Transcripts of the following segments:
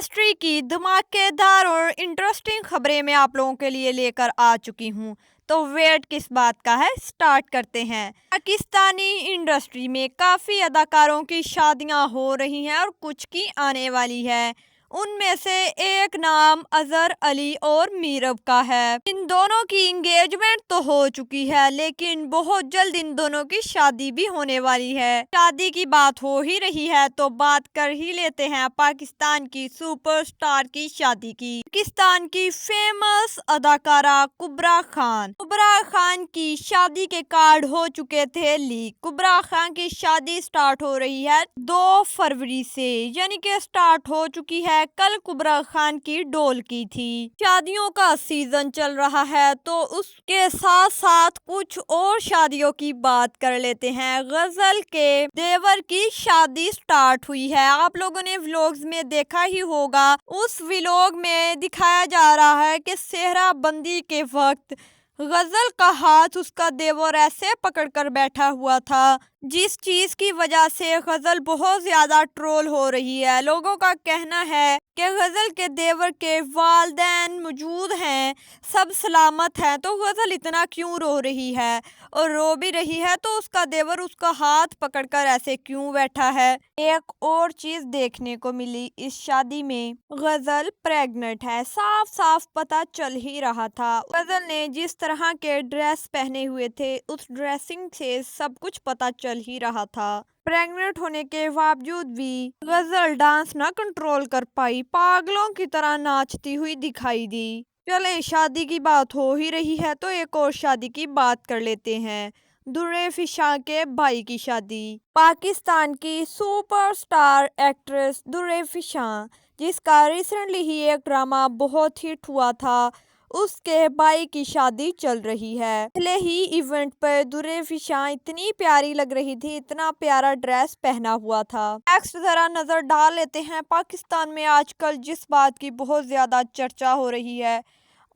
Industry की धमाकेदार और इंटरेस्टिंग खबरें मैं आप लोगों के लिए लेकर आ चुकी हूँ। तो वेट किस बात का है, स्टार्ट करते हैं। पाकिस्तानी इंडस्ट्री में काफ़ी अदाकारों की शादियां हो रही हैं और कुछ की आने वाली है। उनमें से एक नाम अजहर अली और मीरब का है। इन दोनों की एंगेजमेंट तो हो चुकी है, लेकिन बहुत जल्द इन दोनों की शादी भी होने वाली है। शादी की बात हो ही रही है तो बात कर ही लेते हैं पाकिस्तान की सुपरस्टार की शादी की। पाकिस्तान की फेमस अदाकारा कुबरा खान की शादी के कार्ड हो चुके थे लीक। कुबरा खान की शादी स्टार्ट हो रही है 2 फरवरी से, यानी कि स्टार्ट हो चुकी है। कल कुबरा खान की डोल की थी। शादियों का सीजन चल रहा है तो उसके साथ साथ कुछ और शादियों की बात कर लेते हैं। गजल के देवर की शादी स्टार्ट हुई है। आप लोगों ने व्लॉग्स में देखा ही होगा। उस व्लॉग में दिखाया जा रहा है कि सेहरा बंदी के वक्त गजल का हाथ उसका देवर ऐसे पकड़कर बैठा हुआ था, जिस चीज की वजह से गजल बहुत ज्यादा ट्रोल हो रही है। लोगों का कहना है कि गजल के देवर के वालिदैन मौजूद हैं, सब सलामत हैं, तो गजल इतना क्यों रो रही है, और रो भी रही है तो उसका देवर उसका हाथ पकड़कर ऐसे क्यों बैठा है। एक और चीज देखने को मिली इस शादी में, गजल प्रेग्नेंट है। साफ साफ पता चल ही रहा था। गजल ने जिस तरह के ड्रेस पहने हुए थे उस ड्रेसिंग से सब कुछ पता चल ही रहा था। प्रेग्नेंट होने के बावजूद भी गजल डांस ना कंट्रोल कर पाई, पागलों की तरह नाचती हुई दिखाई दी। चले, शादी की बात हो ही रही है तो एक और शादी की बात कर लेते हैं। दुर्रे फिशा के भाई की शादी। पाकिस्तान की सुपरस्टार एक्ट्रेस दुर्रे फिशा, जिसका रिसेंटली ही एक ड्रामा बहुत हिट हुआ था, उसके भाई की शादी चल रही है। पहले ही इवेंट पर दुर्रे फिशा इतनी प्यारी लग रही थी, इतना प्यारा ड्रेस पहना हुआ था। नेक्स्ट जरा नजर डाल लेते हैं पाकिस्तान में आजकल जिस बात की बहुत ज्यादा चर्चा हो रही है,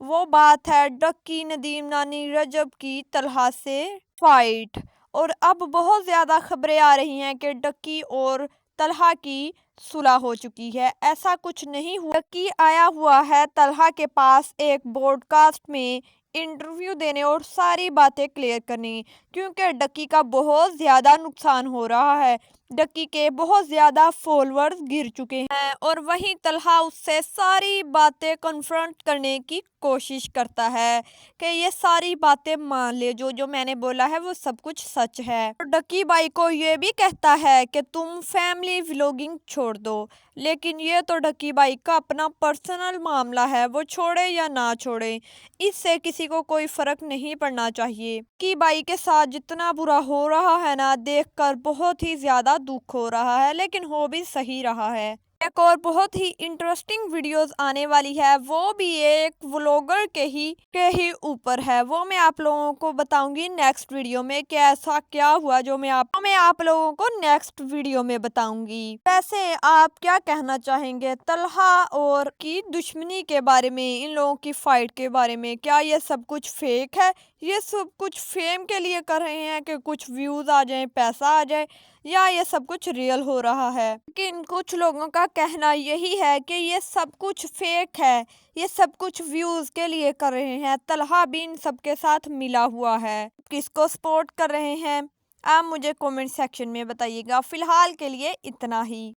वो बात है डक्की नदीम नानी रजब की तलहा से फाइट। और अब बहुत ज्यादा खबरें आ रही हैं कि डक्की और तलहा की सुलह हो चुकी है। ऐसा कुछ नहीं हुआ। डक्की आया हुआ है तलहा के पास एक पॉडकास्ट में इंटरव्यू देने और सारी बातें क्लियर करने, क्योंकि डक्की का बहुत ज्यादा नुकसान हो रहा है। डक्की के बहुत ज्यादा फॉलोअर्स गिर चुके हैं और वहीं तलहा उससे सारी बातें कन्फ्रंट करने की कोशिश करता है कि ये सारी बातें मान ले, जो जो मैंने बोला है वो सब कुछ सच है। और डक्की भाई को ये भी कहता है कि तुम फैमिली व्लॉगिंग छोड़ दो, लेकिन ये तो डक्की भाई का अपना पर्सनल मामला है, वो छोड़े या ना छोड़े इससे किसी को कोई फर्क नहीं पड़ना चाहिए। डक्की भाई के साथ जितना बुरा हो रहा है ना, देखकर बहुत ही ज्यादा दुख हो रहा है, लेकिन हो भी सही रहा है। एक और बहुत ही इंटरेस्टिंग वीडियोस आने वाली है, वो भी एक व्लॉगर के ही ऊपर है। वो मैं आप लोगों को बताऊंगी नेक्स्ट वीडियो में कि ऐसा क्या हुआ, जो मैं आप लोगों को नेक्स्ट वीडियो में बताऊंगी। वैसे आप क्या कहना चाहेंगे तलहा और की दुश्मनी के बारे में, इन लोगों की फाइट के बारे में? क्या ये सब कुछ फेक है, ये सब कुछ फेम के लिए कर रहे हैं कि कुछ व्यूज आ जाए, पैसा आ जाए, या ये सब कुछ रियल हो रहा है? लेकिन कुछ लोगों का कहना यही है कि ये सब कुछ फेक है, ये सब कुछ व्यूज के लिए कर रहे हैं। तलहा भी इन सबके साथ मिला हुआ है। किसको सपोर्ट कर रहे हैं आप मुझे कमेंट सेक्शन में बताइएगा। फिलहाल के लिए इतना ही।